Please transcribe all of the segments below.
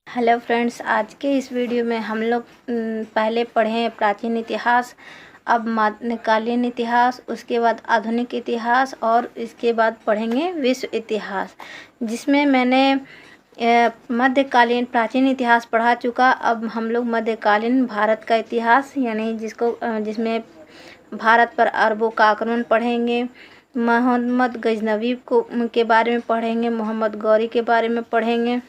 Hello friends, आज के इस वीडियो में हम लोग पहले पढ़े हैं प्राचीन इतिहास, अब मध्यकालीन इतिहास, उसके बाद आधुनिक इतिहास और इसके बाद पढ़ेंगे विश्व इतिहास, जिसमें मैंने मध्यकालीन प्राचीन इतिहास पढ़ा चुका। अब हम लोग मध्यकालीन भारत का इतिहास यानी जिसमें भारत पर अरबों का आक्रमण पढ़ेंगे, मोहम्मद गजनवी के बारे में पढ़ेंगे, मोहम्मद गौरी के बारे में पढ़ेंगे,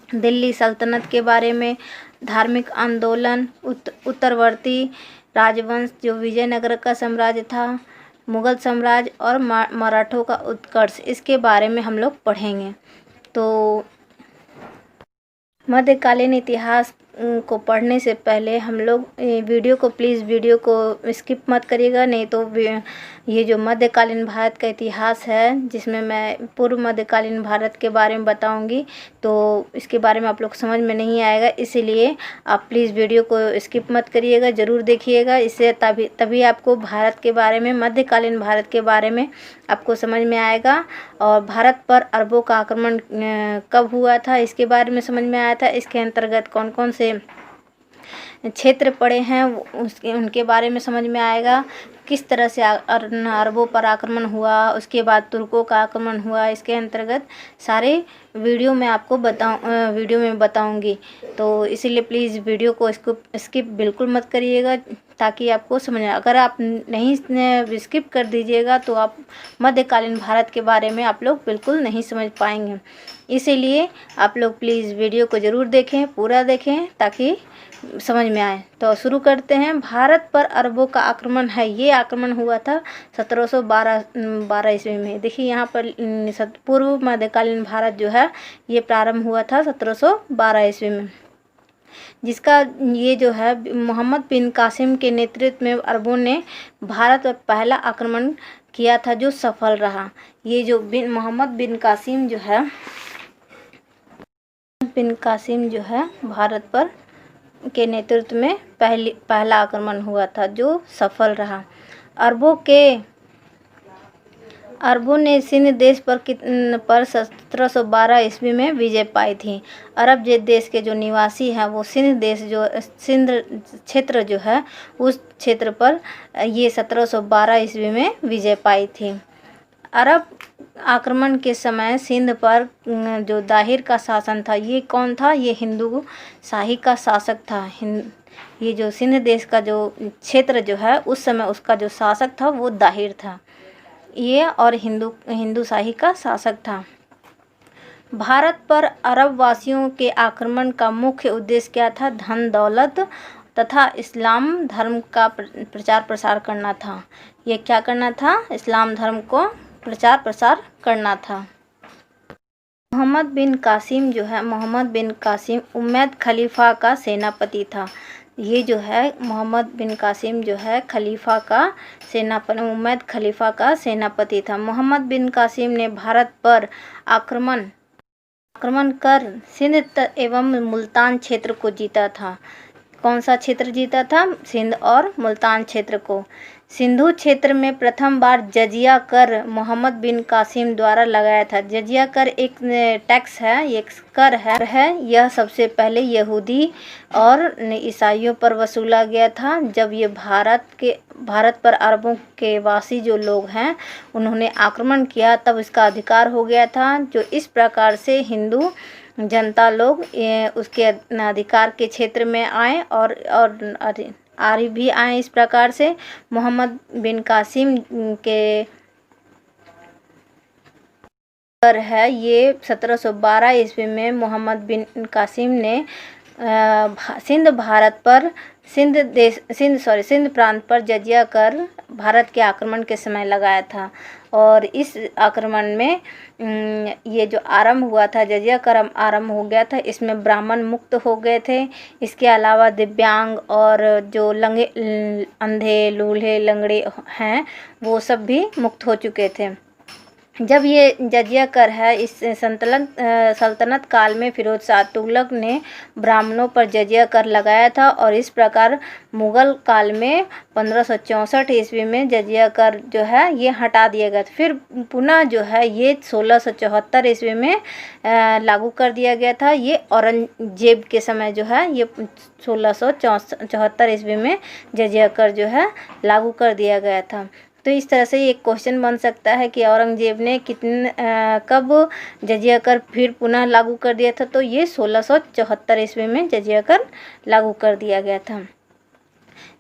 दिल्ली सल्तनत के बारे में, धार्मिक आंदोलन, उत्तरवर्ती राजवंश जो विजयनगर का साम्राज्य था, मुगल साम्राज्य और मराठों का उत्कर्ष, इसके बारे में हम लोग पढ़ेंगे। तो मध्यकालीन इतिहास को पढ़ने से पहले हम लोग वीडियो को स्किप मत करिएगा, नहीं तो ये जो मध्यकालीन भारत का इतिहास है, जिसमें मैं पूर्व मध्यकालीन भारत के बारे में बताऊंगी, तो इसके बारे में आप लोग समझ में नहीं आएगा। इसीलिए आप प्लीज़ वीडियो को स्किप मत करिएगा, ज़रूर देखिएगा। इससे तभी आपको भारत के बारे में, मध्यकालीन भारत के बारे में आपको समझ में आएगा। और भारत पर अरबों का आक्रमण कब हुआ था, इसके बारे में समझ में आया था। इसके अंतर्गत कौन कौन से क्षेत्र पड़े हैं उनके बारे में समझ में आएगा। किस तरह से अरबों पर आक्रमण हुआ, उसके बाद तुर्कों का आक्रमण हुआ, इसके अंतर्गत सारे वीडियो में बताऊंगी। तो इसीलिए प्लीज़ वीडियो को स्किप बिल्कुल मत करिएगा, ताकि आपको समझ आए। अगर आप नहीं स्किप कर दीजिएगा तो आप मध्यकालीन भारत के बारे में आप लोग बिल्कुल नहीं समझ पाएंगे। इसीलिए आप लोग प्लीज़ वीडियो को ज़रूर देखें, पूरा देखें, ताकि समझ में आए। तो शुरू करते हैं। भारत पर अरबों का आक्रमण है, ये आक्रमण हुआ था 1712 ईस्वी में। देखिए यहाँ पर पूर्व मध्यकालीन भारत जो है ये प्रारंभ हुआ था 1712 ईस्वी में, जिसका ये जो है मोहम्मद बिन कासिम के नेतृत्व में अरबों ने भारत पर पहला आक्रमण किया था, जो सफल रहा। ये जो मोहम्मद बिन कासिम जो है भारत पर के नेतृत्व में पहला आक्रमण हुआ था, जो सफल रहा। अरबों ने सिंध देश पर 1712 ईस्वी में विजय पाई थी। अरब देश के जो निवासी हैं वो सिंध क्षेत्र जो है उस क्षेत्र पर ये 1712 ईस्वी में विजय पाई थी। अरब आक्रमण के समय सिंध पर जो दाहिर का शासन था, ये कौन था? ये हिंदू शाही का शासक था। ये जो सिंध देश का जो क्षेत्र जो है उस समय उसका जो शासक था वो दाहिर था, ये और हिंदू शाही का शासक था। भारत पर अरब वासियों के आक्रमण का मुख्य उद्देश्य क्या था? धन दौलत तथा इस्लाम धर्म का प्रचार प्रसार करना था। ये क्या करना था? इस्लाम धर्म को प्रचार प्रसार करना था। मोहम्मद बिन कासिम उमैद खलीफा का सेनापति था। ये जो है मोहम्मद बिन कासिम जो है उमैद खलीफा का सेनापति था। मोहम्मद बिन कासिम ने भारत पर आक्रमण कर सिंध एवं मुल्तान क्षेत्र को जीता था। कौन सा क्षेत्र जीता था? सिंध और मुल्तान क्षेत्र को। सिंधु क्षेत्र में प्रथम बार जजिया कर मोहम्मद बिन कासिम द्वारा लगाया था। जजिया कर एक टैक्स है, एक कर है। यह सबसे पहले यहूदी और ईसाइयों पर वसूला गया था। जब ये भारत पर अरबों के वासी जो लोग हैं उन्होंने आक्रमण किया, तब इसका अधिकार हो गया था। जो इस प्रकार से हिंदू जनता लोग उसके अधिकार के क्षेत्र में आए और आर्य भी आए। इस प्रकार से मोहम्मद बिन कासिम के पर है, ये 1712 ईस्वी में मोहम्मद बिन कासिम ने सिंध प्रांत पर जजिया कर भारत के आक्रमण के समय लगाया था। और इस आक्रमण में ये जो आरंभ हुआ था, जजिया कर आरंभ हो गया था। इसमें ब्राह्मण मुक्त हो गए थे। इसके अलावा दिव्यांग और जो अंधे लूल्हे लंगड़े हैं वो सब भी मुक्त हो चुके थे। जब ये जजिया कर है, इस सल्तनत काल में फिरोज शाह तुगलक ने ब्राह्मणों पर जजिया कर लगाया था और इस प्रकार मुग़ल काल में 1564 ईस्वी में जजिया कर जो है ये हटा दिया गया था। फिर पुनः जो है ये 1674 ईस्वी में लागू कर दिया गया था। ये औरंगजेब के समय जो है ये 1674 ईस्वी में जजिया कर जो है लागू कर दिया गया था। तो इस तरह से एक क्वेश्चन बन सकता है कि औरंगजेब ने कब जजिया कर फिर पुनः लागू कर दिया था, तो ये 1674 ईस्वी में जजिया कर लागू कर दिया गया था।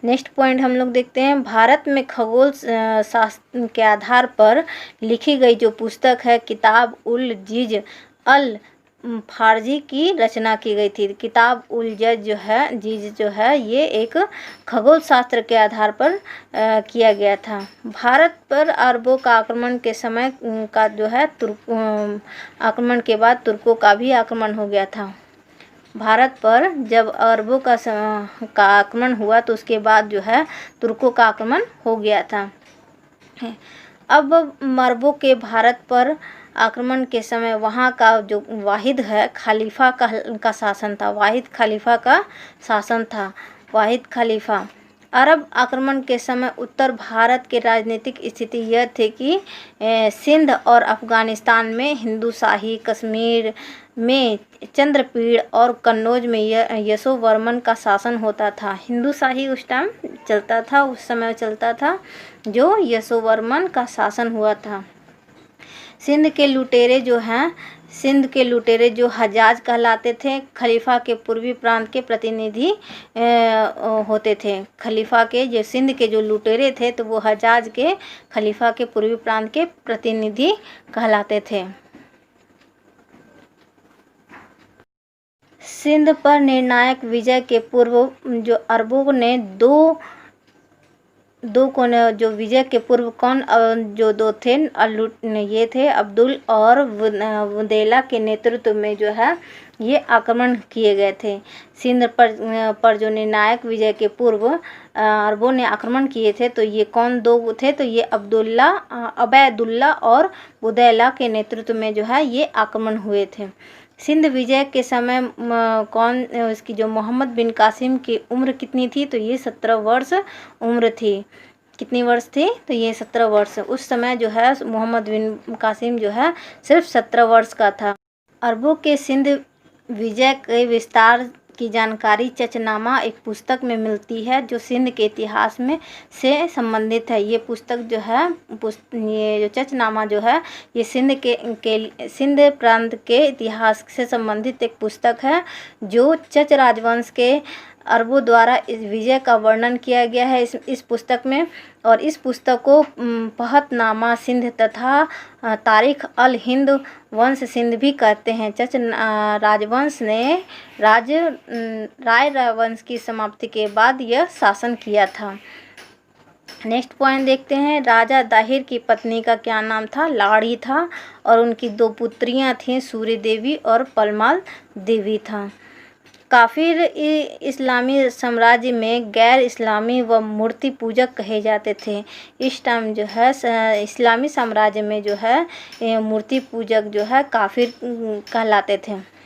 नेक्स्ट पॉइंट हम लोग देखते हैं, भारत में खगोल शास्त्र के आधार पर लिखी गई जो पुस्तक है किताब उल जिज अल फारजी की रचना की गई थी। किताब उल जिज जो है ये एक खगोल शास्त्र के आधार पर किया गया था। भारत पर अरबों का आक्रमण के समय का जो है आक्रमण के बाद तुर्कों का भी आक्रमण हो गया था। भारत पर जब अरबों का आक्रमण हुआ तो उसके बाद जो है तुर्कों का आक्रमण हो गया था। अब अरबों के भारत पर आक्रमण के समय वहाँ का जो वाहिद है खलीफा का शासन था। वाहिद खलीफा। अरब आक्रमण के समय उत्तर भारत के राजनीतिक स्थिति यह थी कि सिंध और अफ़गानिस्तान में हिंदूशाही, कश्मीर में चंद्रपीड़ और कन्नौज में यशोवर्मन का शासन होता था। हिंदूशाही उस टाइम चलता था, उस समय चलता था जो यशोवर्मन का शासन हुआ था। सिंध के लुटेरे जो हजाज कहलाते थे, खलीफा के पूर्वी प्रांत के प्रतिनिधि होते थे। खलीफा के जो सिंध के जो लुटेरे थे तो वो हजाज के खलीफा के पूर्वी प्रांत के प्रतिनिधि कहलाते थे। सिंध पर निर्णायक विजय के पूर्व जो अरबों ने जो विजय के पूर्व जो दो थे ये थे अब्दुल और वुदेला के नेतृत्व में जो है ये आक्रमण किए गए थे। सिंध पर जो निर्णायक विजय के पूर्व अरबों ने आक्रमण किए थे तो ये कौन दो थे, तो ये अबैदुल्ला और वुदैला के नेतृत्व में जो है ये आक्रमण हुए थे। सिंध विजय के समय इसकी जो मोहम्मद बिन कासिम की उम्र कितनी थी, तो ये 17 वर्ष उम्र थी। कितनी वर्ष थी, तो ये 17 वर्ष। उस समय जो है मोहम्मद बिन कासिम जो है सिर्फ 17 वर्ष का था। अरबों के सिंध विजय के विस्तार की जानकारी चचनामा एक पुस्तक में मिलती है जो सिंध के इतिहास में से संबंधित है। ये पुस्तक जो है ये जो चचनामा जो है ये सिंध प्रांत के इतिहास से संबंधित एक पुस्तक है जो चच राजवंश के अरबों द्वारा इस विजय का वर्णन किया गया है इस पुस्तक में। और इस पुस्तक को पहतनामा सिंध तथा तारीख अल हिंद वंश सिंध भी कहते हैं। चच राजवंश ने राय वंश की समाप्ति के बाद यह शासन किया था। नेक्स्ट पॉइंट देखते हैं, राजा दाहिर की पत्नी का क्या नाम था, लाड़ी था और उनकी 2 पुत्रियां थीं, सूर्य देवी और पलमाल देवी था। काफिर इस्लामी साम्राज्य में गैर इस्लामी व मूर्ति पूजक कहे जाते थे। इस टाइम जो है इस्लामी साम्राज्य में जो है मूर्ति पूजक जो है काफिर कहलाते थे।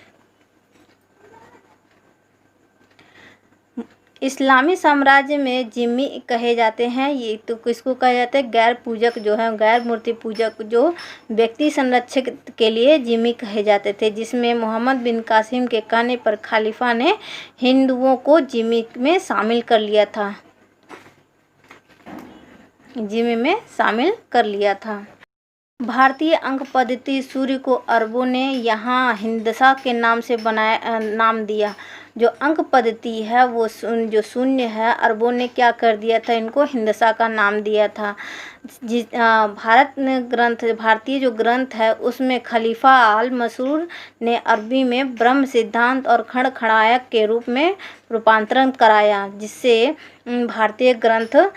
इस्लामी साम्राज्य में जिम्मी कहे जाते हैं। ये तो किसको कहा जाता है, गैर पूजक जो है, गैर मूर्ति पूजक जो व्यक्ति संरक्षक के लिए जिम्मी कहे जाते थे, जिसमें मोहम्मद बिन कासिम के कहने पर खलीफा ने हिंदुओं को जिम्मी में शामिल कर लिया था। भारतीय अंक पद्धति सूर्य को अरबों ने यहाँ हिंदसा के नाम से नाम दिया। जो अंक पद्धति है वो जो शून्य है, अरबों ने क्या कर दिया था, इनको हिंदसा का नाम दिया था। भारतीय जो ग्रंथ है उसमें खलीफा आल मसूर ने अरबी में ब्रह्म सिद्धांत और खड़खड़ायक के रूप में रूपांतरण कराया, जिससे भारतीय ग्रंथ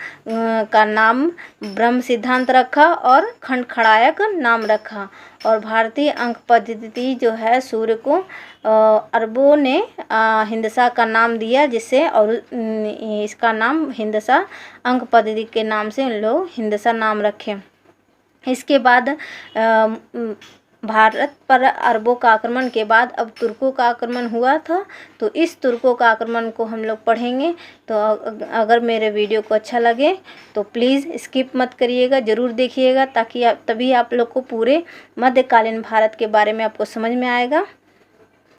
का नाम ब्रह्म सिद्धांत रखा और खड़खड़ायक नाम रखा। और भारतीय अंक पद्धति जो है सूर्य को अरबों ने हिंदसा का नाम दिया, जिससे और इसका नाम हिंदसा अंक पद्धति के नाम से उन लोग हिंदसा नाम रखे। इसके बाद भारत पर अरबों का आक्रमण के बाद अब तुर्कों का आक्रमण हुआ था। तो इस तुर्कों का आक्रमण को हम लोग पढ़ेंगे। तो अगर मेरे वीडियो को अच्छा लगे तो प्लीज़ स्किप मत करिएगा, ज़रूर देखिएगा, ताकि तभी आप लोग को पूरे मध्यकालीन भारत के बारे में आपको समझ में आएगा।